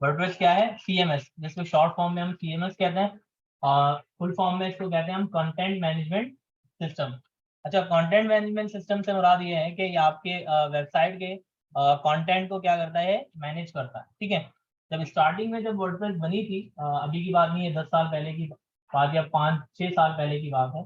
WordPress क्या है? CMS, जिसको शॉर्ट फॉर्म में हम सीएमएस कहते हैं, और फुल फॉर्म में इसको कहते हैं हम कंटेंट मैनेजमेंट सिस्टम। अच्छा, कंटेंट मैनेजमेंट सिस्टम से मुराद ये है कि ये आपके वेबसाइट के कंटेंट को क्या करता है? मैनेज करता है। ठीक है। जब स्टार्टिंग में जब वर्डप्रेस बनी थी, अभी की बात नहीं है, 10 साल पहले की बात या 5-6 साल पहले की बात है।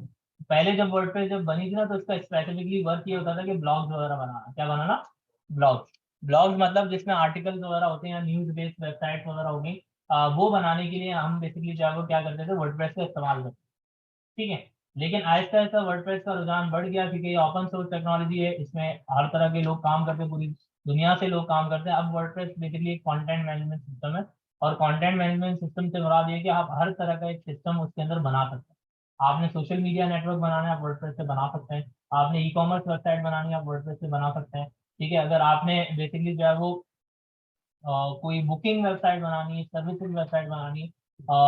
पहले जब वर्डप्रेस जब बनी थी ना, तो उसका स्पेसिफिकली वर्क ये होता था कि ब्लॉग्स वगैरह बनाना। क्या बनाना? ब्लॉग्स। ब्लॉग्स मतलब जिसमें आर्टिकल्स वगैरह होते हैं, न्यूज बेस्ड वेबसाइट वगैरह हो गई, वो बनाने के लिए हम बेसिकली जो है वो क्या करते थे? वर्डप्रेस का इस्तेमाल करते थे। ठीक है। लेकिन आहिस्ता आहिस्ता वर्डप्रेस का रुझान बढ़ गया, क्योंकि ये ओपन सोर्स टेक्नोलॉजी है, इसमें हर तरह के लोग काम करते हैं, पूरी दुनिया से लोग काम करते हैं। अब वर्डप्रेस बेसिकली एक कंटेंट मैनेजमेंट सिस्टम है, और कंटेंट मैनेजमेंट सिस्टम से मुराद ये है कि आप हर तरह का एक सिस्टम उसके अंदर बना सकते हैं। आपने सोशल मीडिया नेटवर्क बनाना है, आप वर्डप्रेस से बना सकते हैं। आपने ई कॉमर्स वेबसाइट बनानी है, आप वर्डप्रेस से बना सकते हैं। ठीक है। अगर आपने बेसिकली जो है वो कोई बुकिंग वेबसाइट बनानी है, सर्विसेज वेबसाइट बनानी है,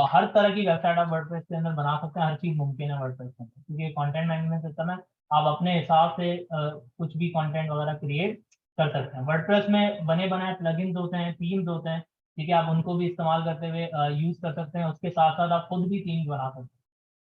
हर तरह की वेबसाइट आप वर्डप्रेस के अंदर बना सकते हैं। हर चीज मुमकिन है वर्डप्रेस के अंदर, क्योंकि कंटेंट मैनेजमेंट सिस्टम है। आप अपने हिसाब से कुछ भी कंटेंट वगैरह क्रिएट कर सकते हैं। वर्डप्रेस में बने बनाए प्लगइन्स होते हैं, थीम्स होते हैं। ठीक है। आप उनको भी इस्तेमाल करते हुए यूज कर सकते हैं। उसके साथ साथ आप खुद भी थीम्स बना सकते हैं।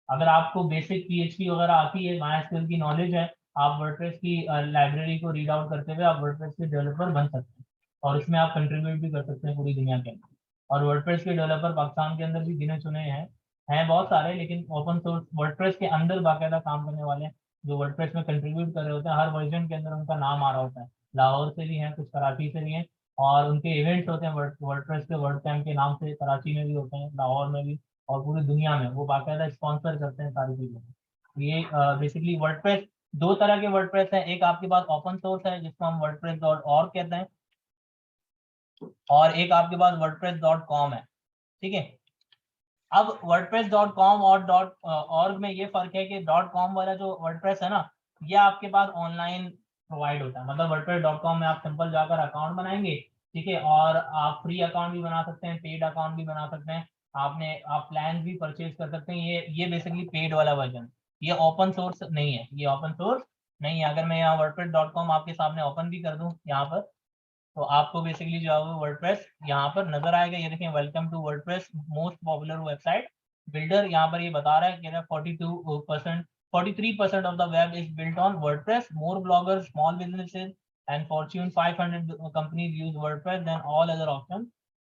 अगर आपको बेसिक पीएचपी वगैरह आती है, माइस्क्ल की नॉलेज है, आप वर्डप्रेस की लाइब्रेरी को रीड आउट करते हुए आप वर्डप्रेस के डेवलपर बन सकते हैं, और इसमें आप कंट्रीब्यूट भी कर सकते हैं पूरी दुनिया के अंदर। और वर्डप्रेस के डेवलपर पाकिस्तान के अंदर भी गिने चुने हैं बहुत सारे, लेकिन ओपन सोर्स वर्डप्रेस के अंदर बाकायदा काम करने वाले जो वर्डप्रेस में कंट्रीब्यूट कर रहे होते हैं, हर वर्जन के अंदर उनका नाम आ रहा होता है। लाहौर से भी हैं, कुछ कराची से भी हैं, और उनके इवेंट्स होते हैं वर्डप्रेस के वर्ड कैंप के नाम से, कराची में भी होते हैं, लाहौर में भी, और पूरी दुनिया में वो बाकायदा स्पॉन्सर करते हैं सारी चीजें। ये बेसिकली वर्डप्रेस, दो तरह के वर्डप्रेस हैं। एक आपके पास ओपन सोर्स है, जिसको हम वर्डप्रेस डॉट ऑर्ग कहते हैं, और एक आपके पास वर्डप्रेस डॉट कॉम है। ठीक है। अब वर्डप्रेस डॉट कॉम और डॉट ऑर्ग में ये फर्क है कि डॉट कॉम वाला जो वर्डप्रेस है ना, ये आपके पास ऑनलाइन प्रोवाइड होता है। मतलब वर्डप्रेस डॉट कॉम में आप सिंपल जाकर अकाउंट बनाएंगे। ठीक है। और आप फ्री अकाउंट भी बना सकते हैं, पेड अकाउंट भी बना सकते हैं। आप प्लान भी परचेज कर सकते हैं। ये बेसिकली पेड वाला वर्जन। ये ओपन सोर्स नहीं है, ये ओपन सोर्स नहीं है। अगर मैं यहाँ वर्डप्रेस डॉट कॉम आपके सामने ओपन भी कर दूँ यहाँ पर, तो आपको बेसिकली जो है वो वर्डप्रेस यहाँ पर नजर आएगा। ये देखें, welcome to WordPress most popular website builder. यहाँ पर ये बता रहा है कि 42%, 43% of the web is built on WordPress. More bloggers, small businesses and Fortune 500 companies use WordPress than all other option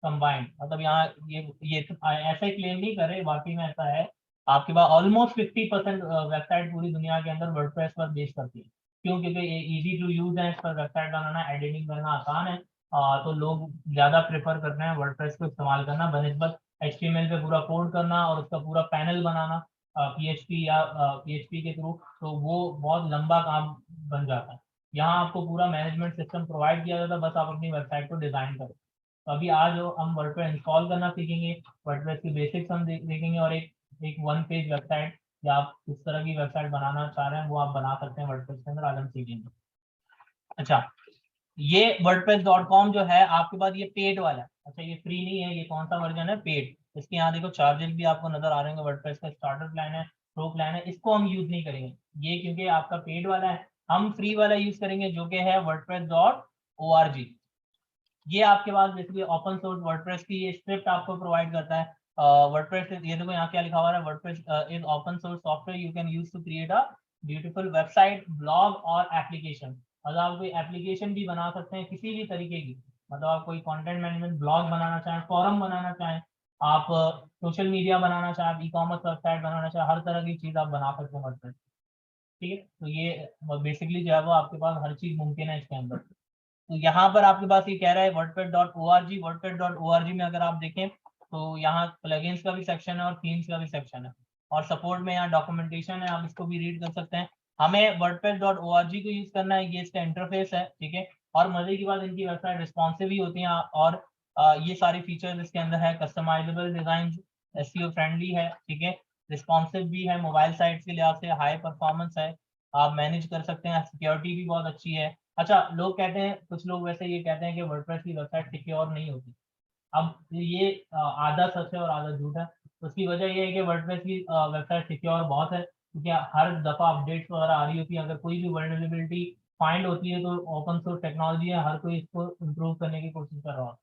combined. मतलब यहाँ ये ऐसे क्लेम नहीं कर रहे, वाकई में ऐसा है। आपके पास ऑलमोस्ट 50% वेबसाइट पूरी दुनिया के अंदर वर्डप्रेस पर बेस करती है। क्यों? क्योंकि ये इजी टू यूज है, इस पर वेबसाइट बनाना, एडिटिंग करना आसान है। तो लोग ज्यादा प्रेफर करते हैं वर्डप्रेस को इस्तेमाल करना बनस्बत एचटीएमएल पे पूरा कोड करना और उसका पूरा पैनल बनाना पीएचपी या पीएचपी के थ्रू। तो वो बहुत लंबा काम बन जाता है। यहाँ आपको पूरा मैनेजमेंट सिस्टम प्रोवाइड किया जाता है, बस आप अपनी वेबसाइट को डिजाइन करें। तो अभी आज हम वर्डप्रेस इंस्टॉल करना सीखेंगे, वर्डप्रेस की बेसिक्स हम देखेंगे, और एक वन पेज वेबसाइट, या आप किस तरह की वेबसाइट बनाना चाह रहे हैं वो आप बना सकते हैं वर्डप्रेस के अंदर, आज हम सीखेंगे। अच्छा, ये वर्डप्रेस डॉट कॉम जो है आपके पास, ये पेड वाला है। अच्छा, ये फ्री नहीं है, ये कौन सा वर्जन है? पेड। इसके यहाँ देखो चार्जेस भी आपको नजर आ रहे होंगे। वर्डप्रेस का स्टार्टर प्लान है, प्रो प्लान है, इसको हम यूज नहीं करेंगे, ये क्योंकि आपका पेड वाला है। हम फ्री वाला यूज करेंगे, जो कि है WordPress dot O R G. ये आपके पास बेसिकली ओपन सोर्स वर्डप्रेस की ये स्क्रिप्ट आपको प्रोवाइड करता है। वर्डप्रेस, ये देखो यहाँ क्या लिखा हुआ है, WordPress is open source software you can use to create a beautiful website, blog और एप्लीकेशन। मतलब आप कोई एप्लीकेशन भी बना सकते हैं किसी भी तरीके की। मतलब आप कोई कंटेंट मैनेजमेंट ब्लॉग बनाना चाहें, फॉरम बनाना चाहें, आप सोशल मीडिया बनाना चाहें, आप ई कॉमर्स वेबसाइट बनाना चाहें, हर तरह की चीज आप बना सकते हैं वर्डप्रेस। ठीक है। तो ये बेसिकली जो है वो आपके पास हर चीज मुमकिन है इसके अंदर। तो यहाँ पर आपके पास ये कह रहा है WordPad dot O R G. WordPad dot O R G में अगर आप देखें, तो यहाँ प्लगइन्स का भी सेक्शन है और थीम्स का भी सेक्शन है, और सपोर्ट में यहाँ डॉक्यूमेंटेशन है, आप इसको भी रीड कर सकते हैं। हमें वर्डपेड डॉट ओ आर जी को यूज करना है, ये इसका इंटरफेस है। ठीक है। और मजे की बात, इनकी वेबसाइट रिस्पॉन्सिव ही होती है, और ये सारी फीचर्स इसके अंदर है। कस्टमाइजेबल डिजाइन, एसईओ फ्रेंडली है। ठीक है। रिस्पॉन्सिव भी है, मोबाइल साइट के लिहाज से हाई परफॉर्मेंस है, आप मैनेज कर सकते हैं। सिक्योरिटी भी बहुत अच्छी है। अच्छा, लोग कहते हैं, कुछ लोग वैसे ये कहते हैं कि वर्डप्रेस की वेबसाइट सिक्योर नहीं होती। अब ये आधा सच है और आधा झूठ है। उसकी वजह ये है कि वर्डप्रेस की वेबसाइट सिक्योर बहुत है, क्योंकि हर दफा अपडेट्स वगैरह आ रही होती है। अगर कोई भी वर्नरेबिलिटी फाइंड होती है, तो ओपन सोर्स टेक्नोलॉजी है, हर कोई इसको इम्प्रूव करने की कोशिश कर रहा है।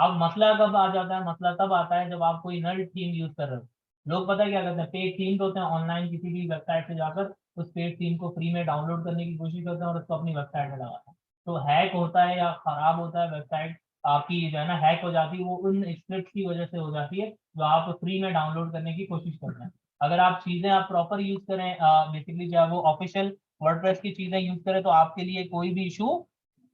अब मसला कब आ जाता है, मसला तब आता है जब आप कोई नल थीम यूज कर रहे हो। लोग पता है क्या करते हैं, पेड थीम होते हैं, ऑनलाइन किसी भी वेबसाइट पे जाकर उस पेड थीम को फ्री में डाउनलोड करने की कोशिश करते हैं और उसको अपनी वेबसाइट में लगाते हैं। तो हैक होता है या खराब होता है वेबसाइट आपकी, जो है ना हैक हो जाती है, वो उन स्क्रिप्ट की वजह से हो जाती है जो आप फ्री में डाउनलोड करने की कोशिश करते हैं। अगर आप चीजें आप प्रॉपर यूज करें, बेसिकली जो है वो ऑफिशियल वर्डप्रेस की चीजें यूज करें, तो आपके लिए कोई भी इशू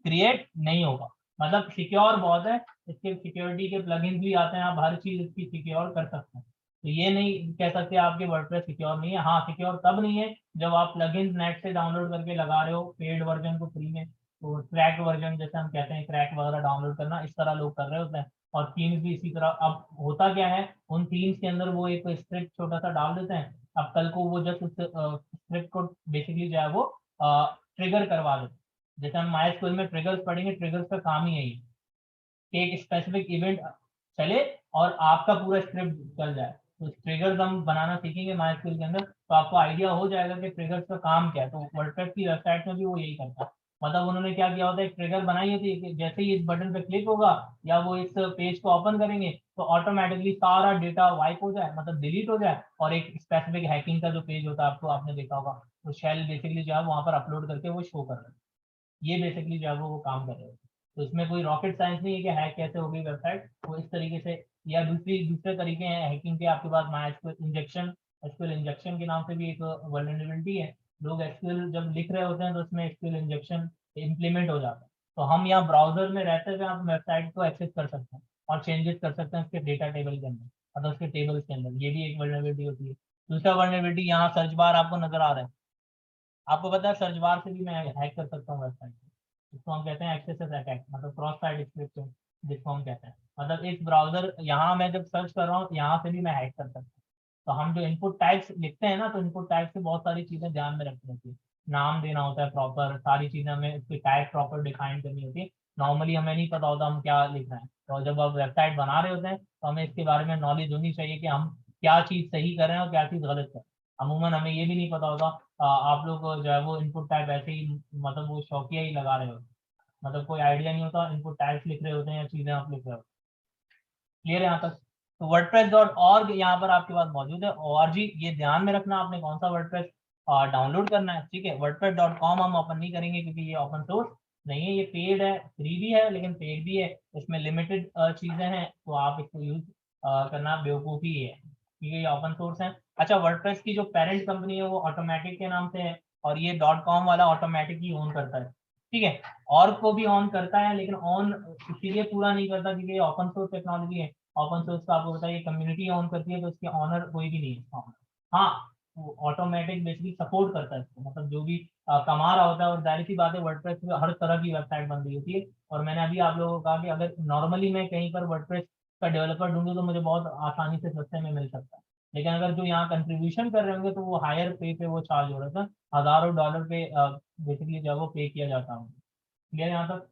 क्रिएट नहीं होगा। मतलब सिक्योर बहुत है, इसके सिक्योरिटी के प्लगइन्स भी आते हैं, आप हर चीज इसकी सिक्योर कर सकते हैं। तो ये नहीं कह सकते आपके वर्डप्रेस सिक्योर नहीं है। हाँ, सिक्योर तब नहीं है जब आप प्लगइन्स नेट से डाउनलोड करके लगा रहे हो पेड वर्जन को फ्री में। तो क्रैक वर्जन जैसे हम कहते हैं, क्रैक वगैरह डाउनलोड करना, इस तरह लोग कर रहे होते हैं। और थीम्स भी इसी तरह। अब होता क्या है, उन थीम्स के अंदर वो एक स्क्रिप्ट छोटा सा डाल देते हैं। अब कल को वो जस्ट उस स्क्रिप्ट को बेसिकली जो है वो ट्रिगर करवा देते हैं। जैसे हम माई स्कूल में ट्रिगर्स पढ़ेंगे, ट्रिगर्स का काम ही यही है कि एक स्पेसिफिक इवेंट चले और आपका पूरा स्क्रिप्ट चल जाए। तो ट्रिगर्स हम बनाना सीखेंगे माई स्कूल के अंदर, तो आपको आइडिया हो जाएगा कि ट्रिगर्स का काम क्या है। तो वर्डप्रेस की वेबसाइट में भी वो यही करता है। मतलब उन्होंने क्या किया होता है, एक ट्रिगर बनाई होती है कि जैसे ही इस बटन पे क्लिक होगा या वो इस पेज को ओपन करेंगे तो ऑटोमेटिकली सारा डेटा वाइप हो जाए, मतलब डिलीट हो जाए, और एक स्पेसिफिक हैकिंग का जो पेज होता है, आपको आपने देखा होगा, तो शेल बेसिकली जो है वहां पर अपलोड करके वो शो कर रहे हैं। ये बेसिकली जो है वो काम कर रहे हैं। तो इसमें कोई रॉकेट साइंस नहीं है कि हैक कैसे होगी वेबसाइट, वो इस तरीके से। या दूसरे तरीके हैं हैकिंग के, आपके पास MySQL injection, SQL injection के नाम से भी एक वल्नरेबिलिटी है। लोग एसक्यूएल जब लिख रहे होते हैं तो उसमें एसक्यूएल इंजेक्शन इम्प्लीमेंट हो जाता है। तो हम यहाँ ब्राउजर में रहते हुए आप वेबसाइट को एक्सेस कर सकते हैं और चेंजेस कर सकते हैं उसके डेटा टेबल के अंदर, मतलब उसके टेबल्स के अंदर। ये भी एक वल्नरेबिलिटी होती है। दूसरा वल्नरेबिलिटी, यहाँ सर्च बार आपको नजर आ रहा है। आपको पता है सर्च बार से भी मैं हैक कर सकता हूँ वेबसाइट को। इसको हम कहते हैं एक्सेस अटैक, मतलब क्रॉस साइट स्क्रिप्टिंग जिसको हम कहते हैं। मतलब इस ब्राउजर, यहाँ मैं जब सर्च कर रहा हूँ यहाँ से भी मैं हैक कर सकता हूँ। तो हम जो इनपुट टाइप्स लिखते हैं ना, तो इनपुट टाइप से बहुत सारी चीजें ध्यान में रखनी होती है। नाम देना होता है प्रॉपर, सारी चीजें हमें उसकी टाइप प्रॉपर डिफाइन करनी होती है। नॉर्मली हमें नहीं पता होता हम क्या लिख रहे हैं, तो जब आप वेबसाइट बना रहे होते हैं तो हमें इसके बारे में नॉलेज होनी चाहिए कि हम क्या चीज सही कर रहे हैं और क्या चीज गलत कर रहे हैं। अमूमन हमें ये भी नहीं पता होता। आप लोग जो है वो इनपुट टाइप ऐसे ही, मतलब वो शौकिया ही लगा रहे हो, मतलब कोई आइडिया नहीं होता, इनपुट टाइप्स लिख रहे होते हैं या चीजें आप लिख रहे हो। क्लियर है यहाँ तक? तो वर्डप्रेस.org यहाँ पर आपके पास मौजूद है। org ये ध्यान में रखना आपने कौन सा वर्डप्रेस डाउनलोड करना है, ठीक है। वर्डप्रेस.com हम ओपन नहीं करेंगे क्योंकि ये ओपन सोर्स नहीं है, ये पेड है, फ्री भी है लेकिन पेड भी है। इसमें लिमिटेड चीजें हैं, तो आप इसको यूज करना बेवकूफ़ी है क्योंकि ये ओपन सोर्स है। अच्छा, वर्डप्रेस की जो पेरेंट कंपनी है वो ऑटोमेटिक के नाम से है, और ये .com वाला ऑटोमेटिक ही ओन करता है, ठीक है। और को भी ऑन करता है लेकिन ऑन इसीलिए पूरा नहीं करता क्योंकि ये ओपन सोर्स टेक्नोलॉजी है। ओपन सोर्स का आपको पता है, ये कम्युनिटी ऑन करती है, तो इसके ऑनर कोई भी नहीं है। हाँ, वो ऑटोमेटिक बेसिकली सपोर्ट करता है इसको, मतलब जो भी कमा रहा होता है। और जाहिर सी बात है, वर्डप्रेस पे हर तरह की वेबसाइट बन रही होती है। और मैंने अभी आप लोगों को कहा कि अगर नॉर्मली मैं कहीं पर वर्डप्रेस का डेवलपर ढूंढूं तो मुझे बहुत आसानी से सस्ते में मिल सकता है। लेकिन अगर जो यहाँ कंट्रीब्यूशन कर रहे होंगे तो वो हायर पे पे वो चार्ज हो रहा था, हजारों डॉलर पे बेसिकली जो है वो पे किया जाता है। क्लियर यहाँ तक?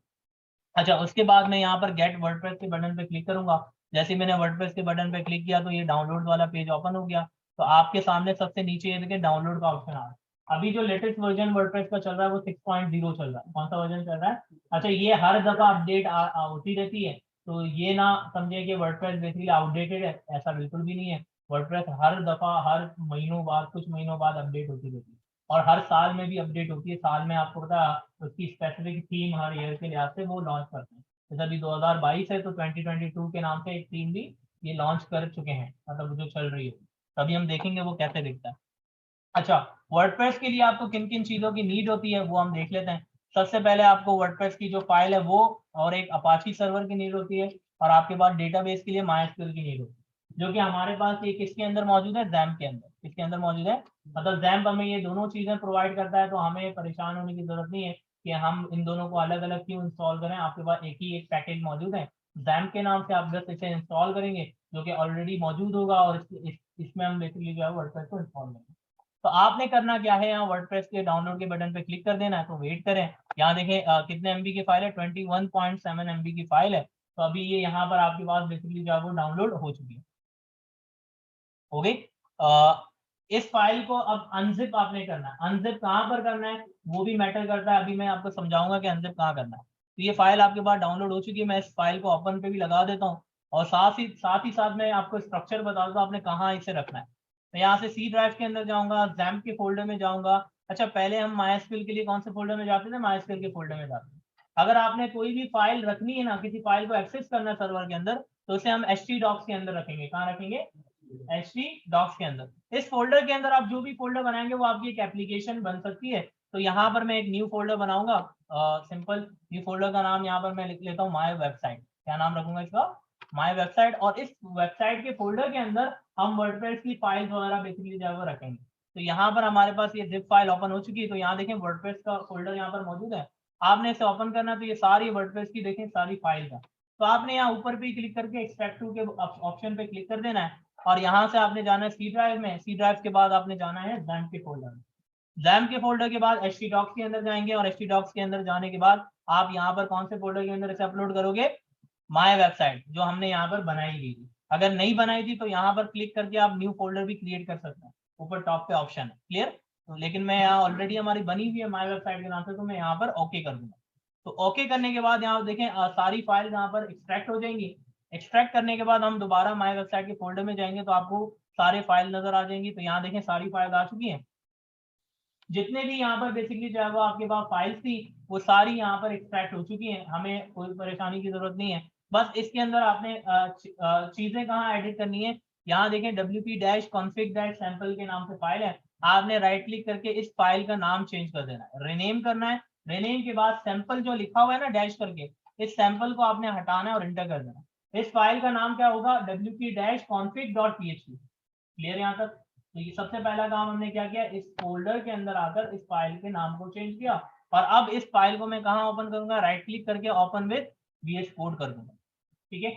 अच्छा, उसके बाद मैं यहाँ पर गेट वर्डप्रेस के बटन पे क्लिक करूंगा। जैसे ही मैंने वर्डप्रेस के बटन पे क्लिक किया तो ये डाउनलोड वाला पेज ओपन हो गया। तो आपके सामने सबसे नीचे ये देखिए डाउनलोड का ऑप्शन आ रहा है। अभी जो लेटेस्ट वर्जन वर्डप्रेस का चल रहा है वो 6.0 चल रहा है। कौन सा वर्जन चल रहा है? अच्छा, ये हर दफा अपडेट होती रहती है, तो ये ना समझे कि वर्डप्रेस बेसिकली आउटडेटेड है, ऐसा बिल्कुल भी नहीं है। वर्डप्रेस हर दफा, हर महीनों बाद, कुछ महीनों बाद अपडेट होती रहती है। और हर साल में भी अपडेट होती है। साल में आपको पता है उसकी स्पेसिफिक थीम हर ईयर के लिहाज से वो लॉन्च करते हैं। जैसे अभी 2022 है तो 2022 के नाम से एक थीम भी ये लॉन्च कर चुके हैं, मतलब जो चल रही है। तभी हम देखेंगे वो कैसे दिखता है। अच्छा, वर्डप्रेस के लिए आपको किन किन चीजों की नीड होती है वो हम देख लेते हैं। सबसे पहले आपको वर्डप्रेस की जो फाइल है वो, और एक अपाची सर्वर की नीड होती है, और आपके पास डेटाबेस के लिए माइस्क्यूएल की नीड होती है, जो कि हमारे पास ये किसके अंदर मौजूद है, जैम्प के अंदर। किसके अंदर मौजूद है? मतलब जैम्प हमें ये दोनों चीजें प्रोवाइड करता है, तो हमें परेशान होने की जरूरत नहीं है कि हम इन दोनों को अलग अलग क्यों इंस्टॉल करें। आपके पास एक ही एक पैकेज मौजूद है जैम्प के नाम से, आप बस इसे इंस्टॉल करेंगे जो कि ऑलरेडी मौजूद होगा, और इसमें हम बेसिकली जो है वर्डप्रेस को इंस्टॉल करेंगे। तो आपने करना क्या है, यहाँ वर्डप्रेस के डाउनलोड के बटन पे क्लिक कर देना है। तो वेट करें, यहाँ देखें कितने एमबी की फाइल है, 21.7 एमबी की फाइल है। तो अभी ये यहाँ पर आपके पास बेसिकली जो है वो डाउनलोड हो चुकी है, हो गई। इस फाइल को अब अनजिप आपने करना है। अनजिप कहाँ पर करना है वो भी मैटर करता है, अभी मैं आपको समझाऊंगा कि अनजिप कहाँ करना है। तो ये फाइल आपके पास डाउनलोड हो चुकी है। मैं इस फाइल को ओपन पे भी लगा देता हूँ और साथ मैं आपको स्ट्रक्चर बता दूँ आपने कहाँ इसे रखना है। मैं यहाँ से सी ड्राइव के अंदर जाऊंगा, XAMPP के फोल्डर में जाऊंगा। अच्छा, पहले हम MySQL के लिए कौन से फोल्डर में जाते थे? MySQL के फोल्डर में जाते थे। अगर आपने कोई भी फाइल रखनी है ना, किसी फाइल को एक्सेस करना है सर्वर के अंदर, तो उसे हम htdocs के अंदर रखेंगे। कहाँ रखेंगे? htdocs के अंदर। इस फोल्डर के अंदर आप जो भी फोल्डर बनाएंगे वो आपकी एक एप्लीकेशन बन सकती है। तो यहाँ पर मैं एक न्यू फोल्डर बनाऊंगा, सिंपल न्यू फोल्डर का नाम यहाँ पर मैं लिख लेता हूँ माय वेबसाइट। क्या नाम रखूंगा इसका? My website. और इस वेबसाइट के फोल्डर के अंदर हम वर्डप्रेस की फाइल्स वगैरह बेसिकली जो है वो रखेंगे। तो यहाँ पर हमारे पास ये जिप फाइल ओपन हो चुकी है। तो यहाँ देखें वर्डप्रेस का फोल्डर यहाँ पर मौजूद है। आपने इसे ओपन करना है तो ये सारी वर्डप्रेस की देखें सारी फाइल्स है। तो आपने यहाँ ऊपर पे क्लिक करके एक्सट्रैक्ट टू के ऑप्शन पे क्लिक कर देना है और यहाँ से आपने जाना है सी ड्राइव में। सी ड्राइव के बाद आपने जाना है XAMPP के फोल्डर में। XAMPP के फोल्डर के बाद htdocs के अंदर जाएंगे और htdocs के अंदर जाने के बाद आप यहाँ पर कौन से फोल्डर के अंदर इसे अपलोड करोगे? माय वेबसाइट, जो हमने यहाँ पर बनाई हुई थी। अगर नहीं बनाई थी तो यहाँ पर क्लिक करके आप न्यू फोल्डर भी क्रिएट कर सकते हैं। ऊपर टॉप पे ऑप्शन है, क्लियर? तो लेकिन मैं यहाँ ऑलरेडी हमारी बनी हुई है माय वेबसाइट के नाम से, तो मैं यहाँ पर ओके कर दूंगा। तो ओके करने के बाद यहाँ देखें सारी फाइल यहाँ पर एक्सट्रैक्ट हो जाएंगी। एक्सट्रैक्ट करने के बाद हम दोबारा माय वेबसाइट के फोल्डर में जाएंगे तो आपको सारे फाइल नजर आ जाएंगी। तो यहाँ देखें सारी फाइल आ चुकी है। जितने भी यहाँ पर बेसिकली जो है वो आपके पास फाइल्स थी वो सारी यहाँ पर एक्सट्रैक्ट हो चुकी हैं। हमें कोई परेशानी की जरूरत नहीं है। बस इसके अंदर आपने चीजें कहाँ एडिट करनी है? यहाँ देखें wp-config-sample के नाम से फाइल है। आपने राइट क्लिक करके इस फाइल का नाम चेंज कर देना है, रीनेम करना है। रीनेम के बाद सैंपल जो लिखा हुआ है ना डैश करके, इस सैंपल को आपने हटाना है और इंटर कर देना है। इस फाइल का नाम क्या होगा? wp-config.php। क्लियर यहाँ तक? तो ये सबसे पहला काम हमने क्या किया, इस फोल्डर के अंदर आकर इस फाइल के नाम को चेंज किया। और अब इस फाइल को मैं कहाँ ओपन करूंगा? राइट क्लिक करके ओपन विद VS कोड कर दूंगा। ठीक है,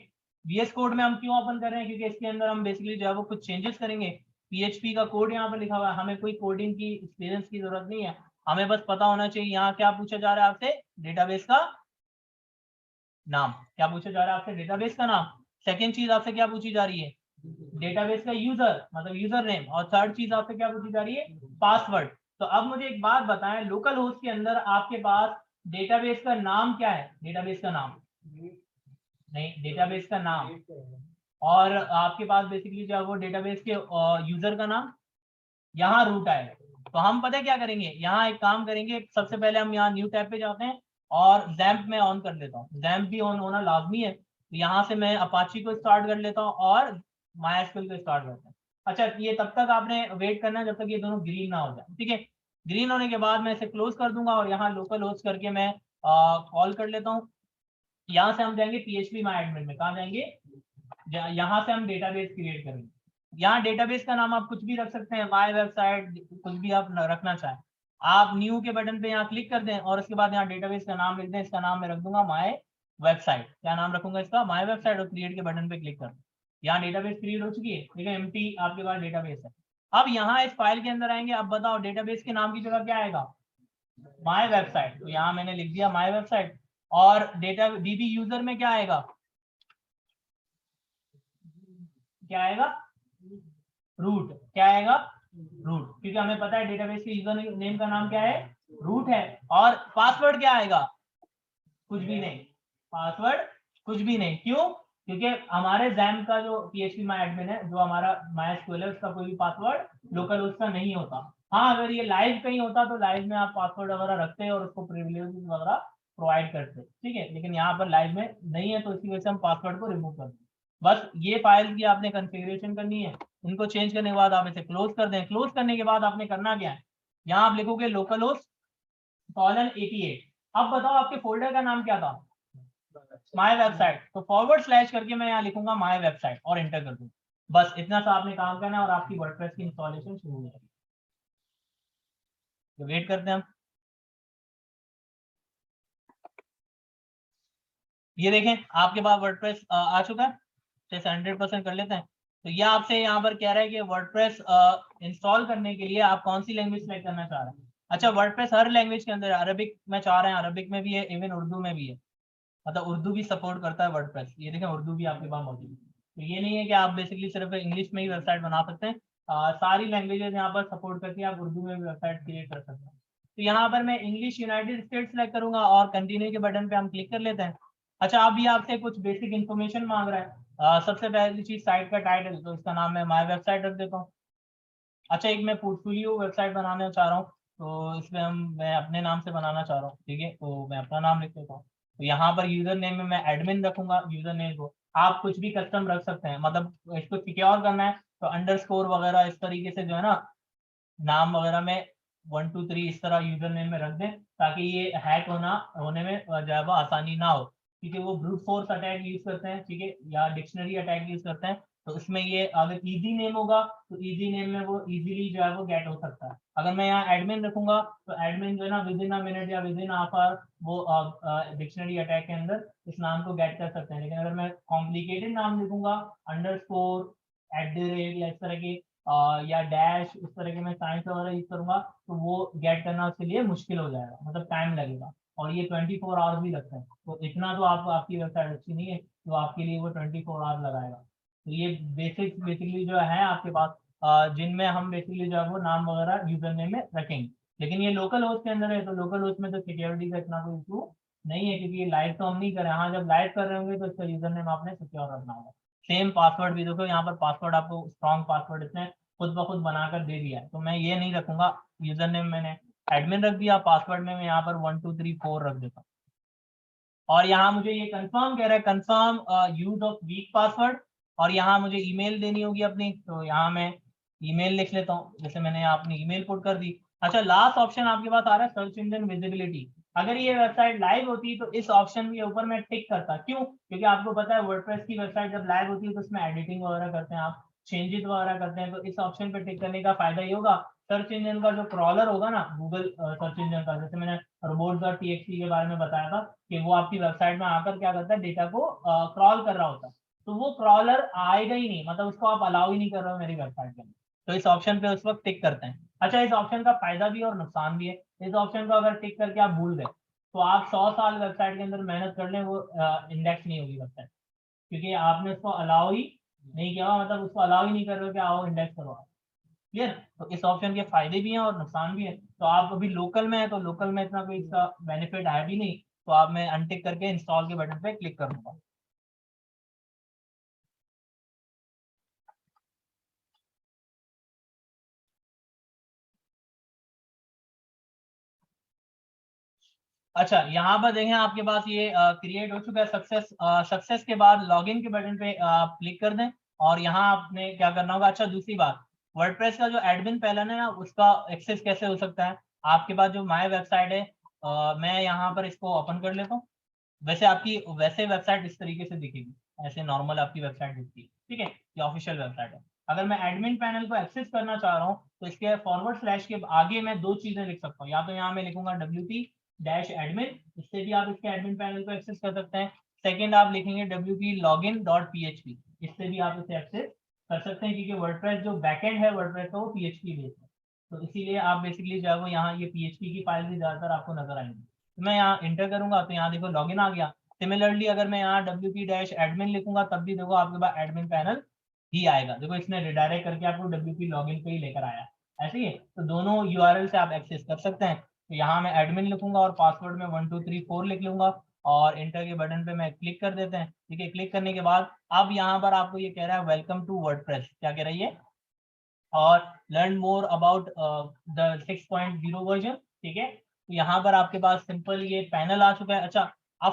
VS कोड में हम क्यों ओपन कर रहे हैं? क्योंकि इसके अंदर हम बेसिकली जो है वो कुछ चेंजेस करेंगे। PHP का कोड यहाँ पर लिखा हुआ है, हमें कोई कोडिंग की एक्सपीरियंस की जरूरत नहीं है। हमें बस पता होना चाहिए यहाँ क्या पूछा जा रहा है आपसे, डेटाबेस का नाम। क्या पूछा जा रहा है आपसे? डेटाबेस का नाम। सेकेंड चीज आपसे क्या पूछी जा रही है? डेटाबेस का यूजर, मतलब यूजर नेम। और थर्ड चीज आपसे क्या पूछी जा रही है? पासवर्ड। तो अब मुझे एक बात बताएं, लोकल होस्ट के अंदर आपके पास डेटाबेस का नाम क्या है? डेटाबेस का नाम नहीं, डेटाबेस का नाम। और आपके पास बेसिकली जो है वो डेटाबेस के यूजर का नाम। यहाँ रूट आएगा। तो हम पता क्या करेंगे, यहाँ एक काम करेंगे। सबसे पहले हम यहाँ न्यू टैब पे जाते हैं और XAMPP में ऑन कर लेता हूँ। XAMPP भी ऑन होना लाजमी है। तो यहाँ से मैं अपाची को स्टार्ट कर लेता हूँ और MySQL को स्टार्ट करता हूँ। अच्छा, ये तब तक आपने वेट करना है जब तक ये दोनों ग्रीन ना हो जाए। ठीक है, ग्रीन होने के बाद मैं इसे क्लोज कर दूंगा और यहाँ लोकल होस्ट करके मैं कॉल कर लेता हूँ। यहाँ से हम जाएंगे PHP माय एडमिन में। कहाँ जाएंगे? यहाँ से हम डेटाबेस क्रिएट करेंगे। यहाँ डेटाबेस का नाम आप कुछ भी रख सकते हैं, माय वेबसाइट, कुछ भी आप रखना चाहें। आप न्यू के बटन पे यहाँ क्लिक कर दें और उसके बाद यहाँ डेटाबेस का नाम लिख दें। इसका नाम मैं रख दूंगा माय वेबसाइट। क्या नाम रखूंगा इसका? My website. और क्रिएट के बटन पे क्लिक कर दें। यहाँ डेटाबेस क्रिएट हो चुकी है। ठीक है, एम्प्टी आपके पास डेटाबेस है। अब यहाँ इस फाइल के अंदर आएंगे। अब बताओ डेटाबेस के नाम की जगह क्या आएगा? My website. तो यहाँ मैंने लिख दिया माय वेबसाइट। और डेटा DB यूजर में क्या आएगा? क्या आएगा? रूट। क्या आएगा? रूट, क्योंकि हमें पता है डेटाबेस के यूजर नेम का नाम क्या है? रूट है। और पासवर्ड क्या आएगा? कुछ भी नहीं। पासवर्ड कुछ भी नहीं। क्यों? क्योंकि हमारे XAMPP का जो PHP माय एडमिन है, जो हमारा MySQL है, उसका कोई भी पासवर्ड लोकल उसका नहीं होता। हाँ, अगर ये लाइव कहीं होता तो लाइव में आप पासवर्ड वगैरह रखते हैं और उसको प्रिविलेज वगैरह प्रोवाइड करते। ठीक है, लेकिन यहाँ पर लाइव में नहीं है तो इसी वजह से हम पासवर्ड को रिमूव कर दें। बस ये फाइल की आपने कॉन्फ़िगरेशन करनी है। इनको चेंज करने के बाद आप इसे क्लोज कर दें। क्लोज करने के बाद आपने करना क्या है, यहाँ आप लिखोगे लोकल होस्ट :88। अब बताओ आपके फोल्डर का नाम क्या था? My website. तो फॉरवर्ड / करके मैं यहाँ लिखूंगा माय वेबसाइट और एंटर कर दूंगा। बस इतना सा आपने काम करना है और आपकी वर्डप्रेस की इंस्टॉलेशन शुरू हो जाएगी। तो वेट करते हैं हम। ये देखें आपके पास वर्डप्रेस आ चुका है। जैसे 100% कर लेते हैं। तो ये आपसे यहाँ पर कह रहा है कि वर्डप्रेस इंस्टॉल करने के लिए आप कौन सी लैंग्वेज सेलेक्ट करना चाह रहे हैं। अच्छा, वर्डप्रेस हर लैंग्वेज के अंदर, अरबिक में चाह रहे हैं, अरबिक में भी है, इवन उर्दू में भी है। मतलब उर्दू भी सपोर्ट करता है वर्डप्रेस। ये देखें उर्दू भी आपके पास मौजूद है। तो ये नहीं है कि आप बेसिकली सिर्फ इंग्लिश में ही वेबसाइट बना सकते हैं। सारी लैंग्वेजेस यहाँ पर सपोर्ट करती है, आप उर्दू में भी वेबसाइट क्रिएट कर सकते हैं। तो यहाँ पर मैं इंग्लिश यूनाइटेड स्टेट सेलेक्ट करूंगा और कंटिन्यू के बटन पे हम क्लिक कर लेते हैं। अच्छा, अब ये आपसे कुछ बेसिक इन्फॉर्मेशन मांग रहा है। सबसे पहली चीज साइट का टाइटल, तो इसका नाम मैं माय वेबसाइट रख देता हूँ। अच्छा, एक मैं पोर्टफोलियो वेबसाइट बनाना चाह रहा हूँ, तो इसमें मैं अपने नाम से बनाना चाह रहा हूँ, ठीक है, तो मैं अपना नाम लिख देता हूँ। तो यहाँ पर यूजर नेम में मैं एडमिन रखूंगा, यूजर नेम को आप कुछ भी कस्टम रख सकते हैं, मतलब इसको सिक्योर करना है तो अंडरस्कोर वगैरह इस तरीके से जो है ना, नाम वगैरह में 1 2 3 इस तरह यूजर नेम में रख दें, ताकि ये हैक होने में जो है वो आसानी ना हो, क्योंकि वो ब्रूट फोर्स अटैक यूज करते हैं, ठीक है, या डिक्शनरी अटैक यूज करते हैं। तो इसमें ये अगर इजी नेम होगा तो इजी नेम में वो इजीली जो है वो गेट हो सकता है। अगर मैं यहाँ एडमिन रखूंगा तो एडमिन जो है ना विद इन अ मिनट या विद इन हाफ आवर वो डिक्शनरी अटैक के अंदर इस नाम को गेट कर सकते हैं। लेकिन अगर मैं कॉम्प्लिकेटेड नाम लिखूंगा, अंडरस्कोर, @ या इस तरह के या डैश, इस तरह के मैं साइंस वगैरह यूज करूंगा, तो वो गेट करना उसके लिए मुश्किल हो जाएगा, मतलब टाइम लगेगा, और ये 24 आवर्स भी लगते हैं। तो इतना तो आपकी वेबसाइट अच्छी नहीं है, तो आपके लिए वो 24 आवर्स लगाएगा। तो ये बेसिकली जो है आपके पास, जिनमें हम बेसिकली जो है वो नाम वगैरह यूजर नेम में रखेंगे। लेकिन ये लोकल होस्ट के अंदर है, तो लोकल होस्ट में तो सिक्योरिटी का इतना कोई इशू नहीं है, क्योंकि ये लाइव तो हम नहीं कर रहे हैं। हाँ, जब लाइव कर रहे होंगे तो इसका यूजर नेम आपने सिक्योर रखना होगा। सेम पासवर्ड भी देखो, यहाँ पर पासवर्ड आपको स्ट्रॉन्ग पासवर्ड इसने खुद ब खुद बनाकर दे दिया है, तो मैं ये नहीं रखूंगा। यूजर नेम मैंने एडमिन रख दिया, पासवर्ड में मैं यहाँ पर 1 2 3 4 रख देता हूँ। और यहाँ मुझे ये कंफर्म कह रहा है, confirm use of week password, और यहाँ मुझे ईमेल देनी होगी अपनी, तो यहाँ मैं ईमेल लिख लेता हूँ, जैसे मैंने यहाँ अपनी ईमेल पुट कर दी। अच्छा, लास्ट ऑप्शन आपके पास आ रहा है सर्च इंजन विजिबिलिटी। अगर ये वेबसाइट लाइव होती तो इस ऑप्शन के ऊपर मैं टिक करता, क्यों? क्योंकि आपको पता है वर्डप्रेस की वेबसाइट जब लाइव होती है तो उसमें एडिटिंग वगैरह करते हैं आप, चेंजेस वगैरह करते हैं, तो इस ऑप्शन पे टिक करने का फायदा ये होगा, सर्च इंजन का जो क्रॉलर होगा ना, गूगल सर्च इंजन का, जैसे मैंने robots.txt के बारे में बताया था कि वो आपकी वेबसाइट में आकर क्या करता है, डेटा को क्रॉल कर रहा होता है, तो वो क्रॉलर आएगा ही नहीं, मतलब उसको आप अलाउ ही नहीं कर रहे हो मेरी वेबसाइट के अंदर। तो इस ऑप्शन पे उस वक्त टिक करते हैं। अच्छा, इस ऑप्शन का फायदा भी और नुकसान भी है। इस ऑप्शन को अगर टिक करके आप भूल गए तो आप 100 साल वेबसाइट के अंदर मेहनत कर लें, वो इंडेक्स नहीं होगी वेबसाइट, क्योंकि आपने उसको अलाउ ही नहीं किया, मतलब उसको अलाउ ही नहीं कर रहे हो कि आओ इंडेक्स करो। क्लियर? तो इस ऑप्शन के फायदे भी हैं और नुकसान भी है। तो आप अभी लोकल में है तो लोकल में इतना कोई इसका बेनिफिट है भी नहीं, तो आप मैं अनटिक करके इंस्टॉल के बटन पे क्लिक करूंगा। अच्छा, यहाँ पर देखें आपके पास ये क्रिएट हो चुका है सक्सेस। सक्सेस के बाद लॉगिन के बटन पे आप क्लिक कर दें, और यहाँ आपने क्या करना होगा। अच्छा, दूसरी बात, वर्डप्रेस का जो एडमिन पैनल है ना, उसका एक्सेस कैसे हो सकता है। आपके पास जो माय वेबसाइट है, मैं यहाँ पर इसको ओपन कर लेता हूँ। वैसे वेबसाइट इस तरीके से दिखेगी, ऐसे नॉर्मल आपकी वेबसाइट दिखती है, ठीक है, ये ऑफिशियल वेबसाइट है। अगर मैं एडमिन पैनल को एक्सेस करना चाह रहा हूँ तो इसके फॉरवर्ड / के आगे मैं दो चीजें लिख सकता हूँ, या तो यहाँ मैं लिखूंगा wp-admin, इससे भी आप इसके एडमिन पैनल को एक्सेस कर सकते हैं। सेकेंड आप लिखेंगे wp-login.php, इससे भी आप इसे एक्सेस कर सकते हैं, क्योंकि वर्डप्रेस जो बैकएंड है वर्डप्रेस का वो PHP बेस्ड है, तो इसीलिए आप बेसिकली जो है वो यहाँ ये PHP की फाइल भी ज्यादातर आपको नजर आएंगी। तो मैं यहाँ इंटर करूंगा तो यहाँ देखो लॉगिन आ गया। सिमिलरली अगर मैं यहाँ wp-admin लिखूंगा तब भी देखो आपके पास एडमिन पैनल ही आएगा। देखो इसने रिडायरेक्ट करके आपको wp लॉगिन पे ही लेकर आया, ऐसे ही है। तो दोनों URL से आप एक्सेस कर सकते हैं। तो यहाँ मैं एडमिन लिखूंगा और पासवर्ड में 1 2 3 4 लिख लूंगा, और इंटर के बटन पे मैं क्लिक कर देते हैं। ठीक है, क्लिक करने के बाद अब यहाँ पर आपको ये कह रहा है वेलकम टू वर्डप्रेस, क्या कह रही है, और learn more about the 6.0 version. ठीक है, तो यहाँ पर आपके पास सिंपल ये पैनल आ चुका है। अच्छा,